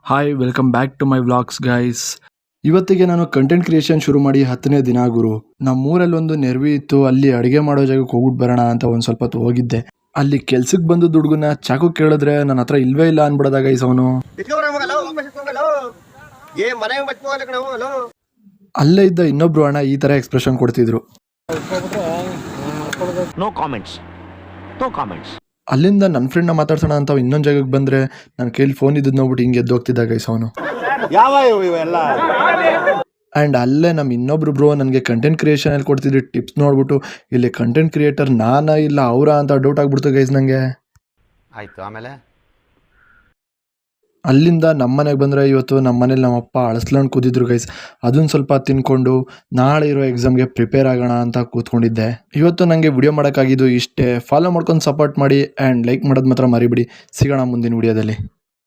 Hi welcome back to my vlogs guys. ಇವತ್ತಿಗೆ ನಾನು content creation ಶುರು ಮಾಡಿ 10ನೇ ದಿನ ಗುರು. ನಮ್ಮೂರಲ್ಲಿ ಒಂದು ನೆರವಿ ಇತ್ತು, ಅಲ್ಲಿ ಅಡುಗೆ ಮಾಡೋ ಜಾಗಕ್ಕೆ ಹೋಗ್ಬಿಟ್ಟು ಬರೋಣ ಅಂತ ಒಂದು ಸ್ವಲ್ಪ ಹೊತ್ತು ಹೋಗಿದ್ದೆ. ಅಲ್ಲಿ ಕೆಲ್ಸಕ್ಕೆ ಬಂದು ದುಡ್ಗುನ ಚಾಕು ಕೇಳಿದ್ರೆ ನನ್ನ ಹತ್ರ ಇಲ್ವೇ ಇಲ್ಲ ಅನ್ಬಿಡೋದ ಗೈಸ್ ಅವನು. ಅಲ್ಲೇ ಇದ್ದ ಇನ್ನೊಬ್ರು ಅಣ್ಣ ಈ ತರ ಎಕ್ಸ್ಪ್ರೆಷನ್ ಕೊಡ್ತಿದ್ರು. ಅಲ್ಲಿಂದ ನನ್ನ ಫ್ರೆಂಡ್ನ ಮಾತಾಡ್ಸೋಣ ಅಂತ ಇನ್ನೊಂದು ಜಾಗಕ್ಕೆ ಬಂದರೆ ನನ್ನ ಕೈಲಿ ಫೋನ್ ಇದ್ದದ್ದು ನೋಡ್ಬಿಟ್ಟು ಹಿಂಗೆ ಎದ್ದು ಹೋಗ್ತಿದ್ದ ಗೈಸ್ ಅವನು. ಆ್ಯಂಡ್ ಅಲ್ಲೇ ನಮ್ಮ ಇನ್ನೊಬ್ರು ಬ್ರೋ ನನಗೆ ಕಂಟೆಂಟ್ ಕ್ರಿಯೇಷನಲ್ಲಿ ಕೊಡ್ತಿದ್ರು ಟಿಪ್ಸ್ ನೋಡ್ಬಿಟ್ಟು ಇಲ್ಲಿ ಕಂಟೆಂಟ್ ಕ್ರಿಯೇಟರ್ ನಾನಾ ಇಲ್ಲ ಅವರ ಅಂತ ಡೌಟ್ ಆಗ್ಬಿಡ್ತು ಗೈಸ್ ನನಗೆ. ಆಯಿತು, ಆಮೇಲೆ ಅಲ್ಲಿಂದ ನಮ್ಮ ಮನೆಗೆ ಬಂದರೆ ಇವತ್ತು ನಮ್ಮ ಮನೇಲಿ ನಮ್ಮಪ್ಪ ಅಳಸ್ಲಂಡು ಕೂತಿದ್ರು ಗೈಸ್. ಅದನ್ನು ಸ್ವಲ್ಪ ತಿನ್ಕೊಂಡು ನಾಳೆ ಇರೋ ಎಕ್ಸಾಮ್ಗೆ ಪ್ರಿಪೇರ್ ಆಗೋಣ ಅಂತ ಕೂತ್ಕೊಂಡಿದ್ದೆ. ಇವತ್ತು ನನಗೆ ವಿಡಿಯೋ ಮಾಡೋಕ್ಕಾಗಿದ್ದು ಇಷ್ಟೇ. ಫಾಲೋ ಮಾಡ್ಕೊಂಡು ಸಪೋರ್ಟ್ ಮಾಡಿ ಆ್ಯಂಡ್ ಲೈಕ್ ಮಾಡೋದು ಮಾತ್ರ ಮರಿಬಿಡಿ. ಸಿಗೋಣ ಮುಂದಿನ ವಿಡಿಯೋದಲ್ಲಿ.